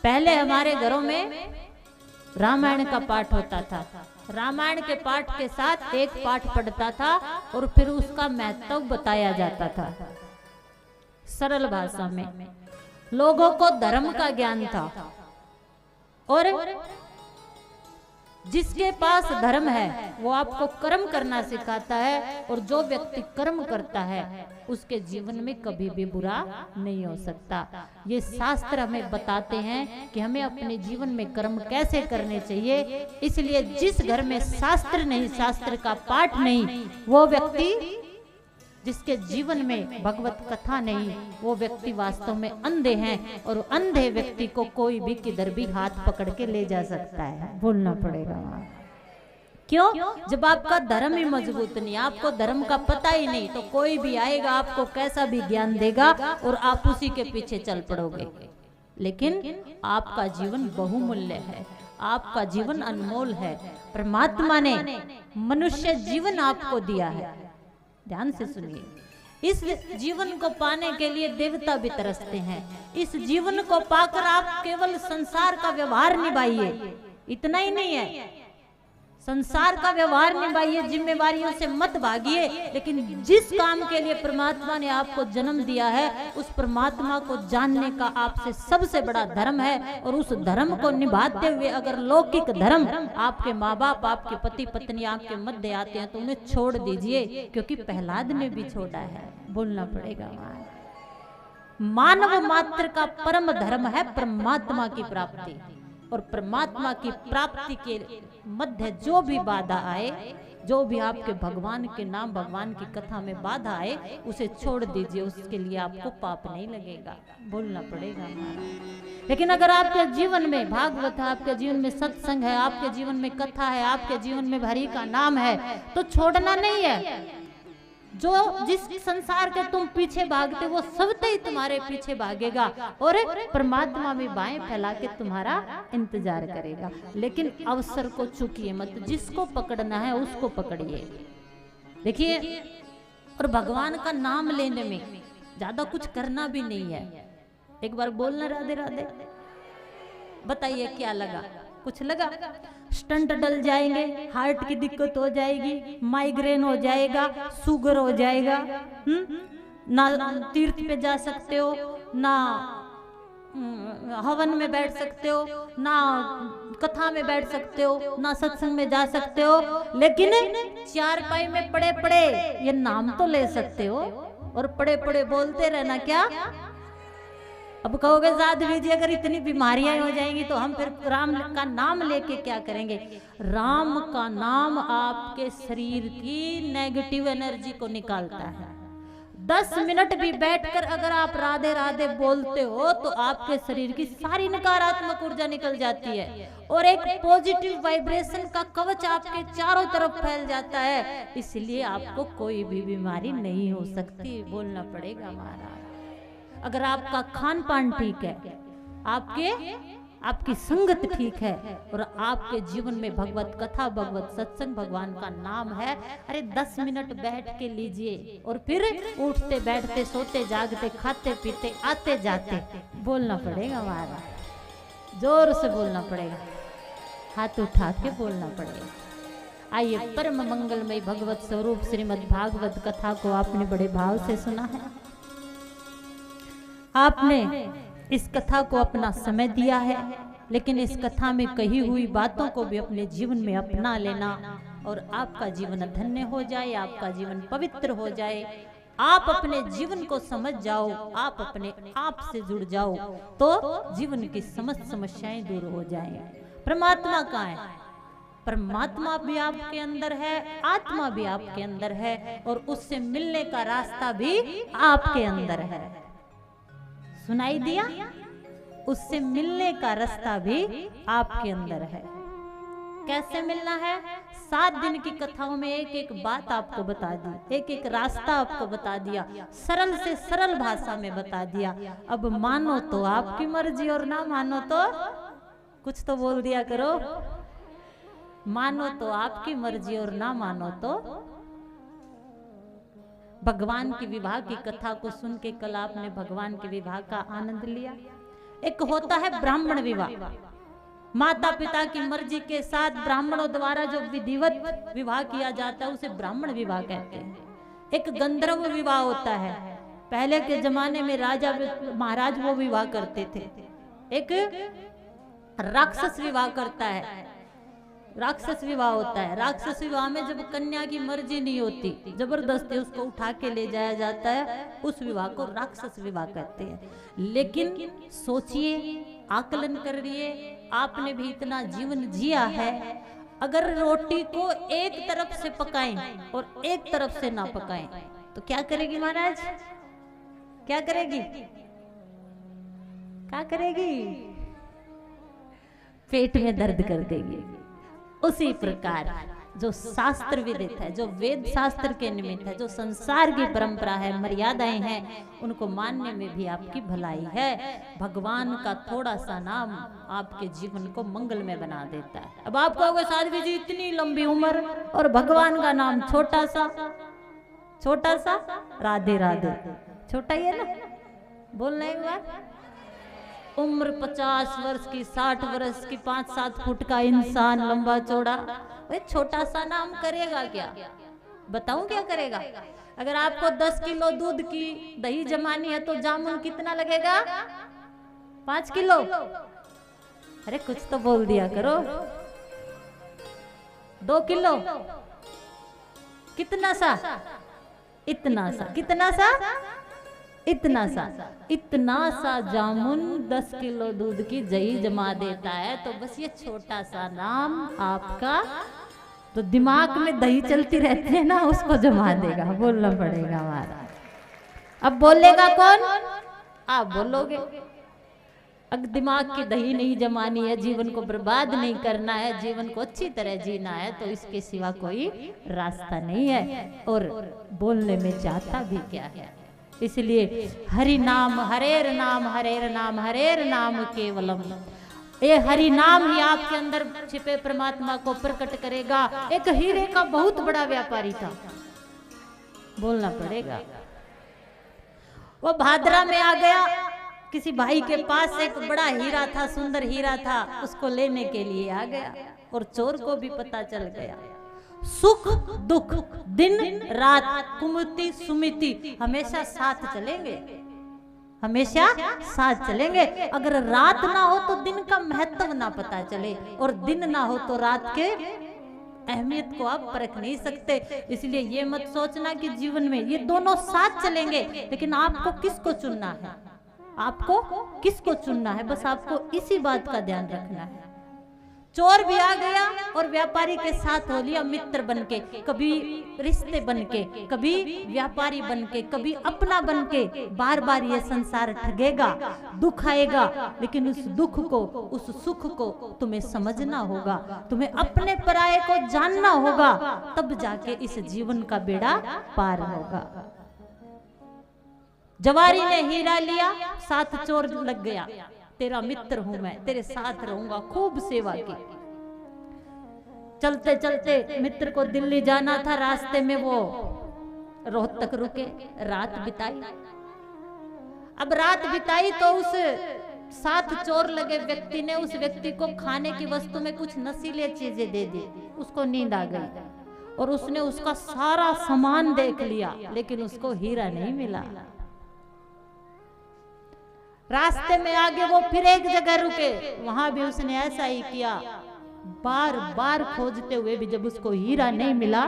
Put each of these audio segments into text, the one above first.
पहले हमारे घरों में रामायण का पाठ होता था। रामायण के पाठ के साथ एक पाठ पढ़ता था और फिर उसका महत्व बताया जाता था सरल भाषा में। लोगों को धर्म का ज्ञान था और जिसके पास धर्म है वो आपको कर्म करना सिखाता है, और जो व्यक्ति कर्म करता है उसके जीवन में कभी भी बुरा नहीं हो सकता। ये शास्त्र हमें बताते हैं कि हमें अपने जीवन में कर्म कैसे करने चाहिए। इसलिए जिस घर में शास्त्र नहीं, शास्त्र का पाठ नहीं, वो व्यक्ति, जिसके जीवन में भगवत कथा नहीं, वो व्यक्ति वास्तव में अंधे हैं, और अंधे व्यक्ति को कोई भी किधर भी हाथ पकड़ के ले जा सकता है। बोलना पड़ेगा। क्यों? जब आपका धर्म ही मजबूत नहीं, आपको धर्म का पता ही नहीं, तो कोई भी आएगा आपको कैसा भी ज्ञान देगा और आप उसी के पीछे चल पड़ोगे। लेकिन आपका जीवन बहुमूल्य है, आपका जीवन अनमोल है। परमात्मा ने मनुष्य जीवन आपको दिया है। ध्यान से सुनिए, इस जीवन को पाने के लिए देवता भी तरसते हैं। इस जीवन को पाकर आप केवल संसार का व्यवहार निभाइए, इतना ही नहीं है, संसार का व्यवहार निभाइए, जिम्मेवारियों से मत भागिए, लेकिन जिस काम के लिए परमात्मा ने आपको जन्म दिया है उस परमात्मा को जानने का आपसे सबसे बड़ा धर्म है। और उस धर्म को निभाते हुए अगर लौकिक धर्म, आपके माँ बाप, आपके पति पत्नी आपके मध्य आते हैं तो उन्हें छोड़ दीजिए, क्योंकि प्रहलाद ने भी छोड़ा है। बोलना पड़ेगा। मानव मात्र का परम धर्म है परमात्मा की प्राप्ति, और परमात्मा की प्राप्ति के मध्य जो भी बाधा आए, जो भी आपके भगवान के नाम, भगवान की कथा में बाधा आए, उसे छोड़ दीजिए, उसके लिए आपको पाप नहीं लगेगा। बोलना पड़ेगा हमारा। लेकिन अगर आपके जीवन में भागवत है, आपके जीवन में सत्संग है, आपके जीवन में कथा है, आपके जीवन में हरि का नाम है, तो छोड़ना नहीं है। जो जिस संसार के तुम पीछे भागते वो सब ही तुम्हारे पीछे भागेगा, और परमात्मा भी बाएं फैला के तुम्हारा इंतजार करेगा। लेकिन अवसर को चूकिए मत, जिसको पकड़ना है उसको पकड़िए। देखिए, और भगवान का नाम लेने में ज्यादा कुछ करना भी नहीं है। एक बार बोलना राधे राधे, बताइए क्या लगा? कुछ लगा? स्टंट डल जाएंगे, हार्ट की दिक्कत हो जाएगी, माइग्रेन हो जाएगा, शुगर हो जाएगा, ना तीर्थ पे जा सकते हो, ना हवन में बैठ सकते हो, ना कथा में बैठ सकते हो, ना सत्संग में जा सकते हो, लेकिन चारपाई में पड़े पड़े ये नाम तो ले सकते हो, और पड़े पड़े बोलते रहना क्या? अब कहोगे साधवी जी अगर इतनी बीमारियां हो जाएंगी तो हम फिर राम का नाम लेके क्या करेंगे? राम का नाम आपके शरीर की नेगेटिव एनर्जी को निकालता है। 10 मिनट भी बैठकर अगर आप राधे राधे बोलते हो तो आपके शरीर की सारी नकारात्मक ऊर्जा निकल जाती है, और एक पॉजिटिव वाइब्रेशन का कवच आपके चारों तरफ फैल जाता है। इसलिए आपको कोई भी बीमारी नहीं हो सकती। बोलना पड़ेगा हमारा। अगर आपका खान पान ठीक है, आपकी संगत ठीक है, और आपके जीवन में भगवत कथा, भगवत सत्संग, भगवान का नाम है, अरे 10 मिनट बैठ के लीजिए, और फिर उठते बैठते, सोते जागते, खाते पीते, आते जाते बोलना पड़ेगा हमारा। जोर से बोलना पड़ेगा, हाथ उठा के बोलना पड़ेगा। आइए, परम मंगलमय भगवत स्वरूप श्रीमद् भागवत कथा को आपने बड़े भाव से सुना है। आपने इस कथा को अपना समय दिया है, लेकिन इस कथा में कही हुई बातों को भी अपने जीवन में अपना लेना, और आपका जीवन धन्य हो जाए, आपका जीवन पवित्र हो जाए। आप अपने जीवन को समझ जाओ, आप अपने आप से जुड़ जाओ, तो जीवन की समस्त समस्याएं दूर हो जाएं। परमात्मा कहाँ है? परमात्मा भी आपके अंदर है, आत्मा भी आपके अंदर है, और उससे मिलने का रास्ता भी आपके अंदर है। सुनाई दिया? उससे मिलने का रास्ता भी आपके अंदर है। कैसे मिलना है? 7 दिन की कथाओं में एक एक बात आपको बता दी, एक एक रास्ता आपको बता दिया, सरल से सरल भाषा में बता दिया। अब मानो तो आपकी मर्जी, और ना मानो तो कुछ तो बोल दिया करो। मानो तो आपकी मर्जी, और ना मानो तो। भगवान के विवाह की कथा को सुन के कल आपने भगवान के विवाह का आनंद लिया। एक होता है ब्राह्मण विवाह, माता पिता की मर्जी के साथ ब्राह्मणों द्वारा जो विधिवत विवाह किया जाता है उसे ब्राह्मण विवाह कहते हैं। एक गंधर्व विवाह होता है, पहले के जमाने में राजा महाराज वो विवाह करते थे। एक राक्षस विवाह करता है, राक्षस विवाह होता है। राक्षस विवाह में जब कन्या की मर्जी नहीं होती, जबरदस्ती उसको उठा के ले जाया जाता है, उस विवाह को राक्षस विवाह कहते हैं। लेकिन सोचिए, आकलन करिए, आपने भी इतना जीवन जिया है, अगर रोटी को एक तरफ से पकाएं और एक तरफ से ना पकाएं तो क्या करेगी महाराज? क्या करेगी? क्या करेगी? पेट में दर्द कर देगी। उसी प्रकार जो शास्त्र विदित है, जो वेद शास्त्र के निमित्त है, जो संसार की परंपरा है, मर्यादाएं हैं, उनको मानने में भी आपकी भलाई है। भगवान का थोड़ा सा नाम आपके जीवन को मंगल में बना देता है। अब आप कहोगे साध्वी जी इतनी लंबी उम्र और भगवान का नाम छोटा सा, छोटा सा, राधे राधे, छोटा ही है ना, बोलना एक बार। उम्र 50 वर्ष की, 60 वर्ष की, 5-7 फुट का इंसान लंबा चौड़ा, वे छोटा सा नाम करेगा क्या? बताऊं क्या करेगा? अगर आपको 10 किलो दूध की दही जमानी है तो जामुन कितना लगेगा? 5 किलो। अरे कुछ तो बोल दिया करो। 2 किलो, कितना सा? इतना सा। कितना सा? इतना सा। इतना सा जामुन 10 किलो दूध की दही जमा देता है। तो बस ये छोटा सा नाम आपका, तो दिमाग में दही चलती रहती है ना, उसको जमा देगा। बोलना पड़ेगा हमारा। अब बोलेगा कौन? आप बोलोगे। अगर दिमाग की दही नहीं जमानी है, जीवन को बर्बाद नहीं करना है, जीवन को अच्छी तरह जीना है, तो इसके सिवा कोई रास्ता नहीं है। और बोलने में चाहता भी क्या है। इसलिए हरि नाम हरेर नाम, हरेर नाम हरेर नाम केवलम। ये हरि नाम ही आपके अंदर छिपे परमात्मा को प्रकट करेगा। एक हीरे का बहुत बड़ा व्यापारी था, बोलना पड़ेगा। वो भादरा में आ गया, किसी भाई के पास एक बड़ा हीरा था, सुंदर हीरा था, उसको लेने के लिए आ गया और चोर को भी पता चल गया। सुख दुख, दिन रात, कुमति सुमिति हमेशा साथ चलेंगे, हमेशा साथ चलेंगे। अगर रात ना हो तो दिन का महत्व ना पता चले, और दिन ना हो तो रात के अहमियत को आप परख नहीं सकते। इसलिए ये मत सोचना कि जीवन में ये दोनों साथ चलेंगे, लेकिन आपको किसको चुनना है, आपको किसको चुनना है, बस आपको इसी बात का ध्यान रखना है। चोर भी आ गया और व्यापारी के साथ हो लिया मित्र बनके, कभी रिश्ते बनके, कभी व्यापारी बनके, कभी अपना बनके। बार बार ये संसार ठगेगा, दुख आएगा, लेकिन उस दुख को, उस सुख को तुम्हें समझना होगा, तुम्हें अपने पराये को जानना होगा, तब जाके इस जीवन का बेड़ा पार होगा। जवारी ने हीरा लिया, साथ चोर लग गया। तेरा मित्र हूं मैं, तेरे साथ रहूंगा, खूब सेवा की। चलते चलते मित्र को दिल्ली जाना था, रास्ते में वो रोहतक रुके, रात बिताई। अब रात बिताई तो उस साथ चोर लगे व्यक्ति ने उस व्यक्ति को खाने की वस्तु में कुछ नशीले चीजें दे दी। उसको नींद आ गई और उसने उसका सारा सामान देख लिया, लेकिन उसको हीरा नहीं मिला। रास्ते में आगे वो फिर एक जगह रुके, वहां भी उसने ऐसा ही किया। बार बार खोजते हुए भी जब उसको हीरा नहीं मिला,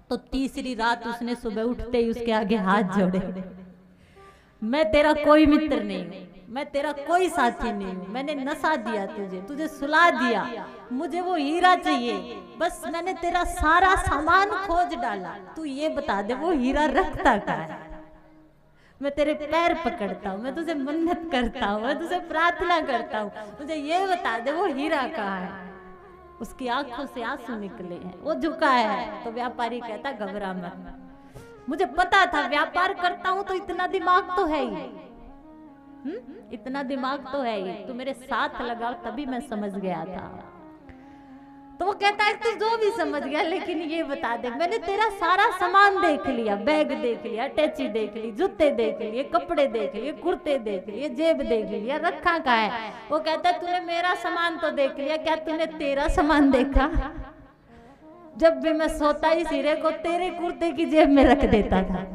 तो तीसरी रात उसने सुबह उठते ही उसके आगे हाथ जोड़े। मैं तेरा कोई मित्र नहीं हूं, मैं तेरा कोई साथी नहीं हूं, मैंने नशा दिया तुझे, तुझे सुला दिया, मुझे वो हीरा चाहिए। बस मैंने तेरा सारा सामान खोज डाला, तू ये बता दे वो हीरा रखता क्या है। मैं तेरे पैर पकड़ता हूँ, मैं तुझे मन्नत करता हूँ, मैं तुझे प्रार्थना करता हूँ, मुझे ये बता दे वो हीरा कहाँ है। उसकी आंखों से आंसू निकले हैं, वो झुका है। तो व्यापारी कहता घबरा मत, मुझे पता था व्यापार करता हूँ तो इतना दिमाग तो है ही, इतना दिमाग तो है ही, तू मेरे साथ लगा तभी मैं समझ गया था। तो वो कहता है तू जो भी समझ गया, लेकिन ये बता दे, मैंने तेरा सारा सामान देख लिया, बैग देख लिया, अटैची देख ली, जूते देख लिए, कपड़े देख लिए, कुर्ते देख लिए, जेब देख लिया, रखा कहाँ है? वो कहता है तूने मेरा सामान तो देख लिया, क्या तूने तेरा सामान देखा? जब भी मैं सोता इस हीरे को तेरे कुर्ते की जेब में रख देता था।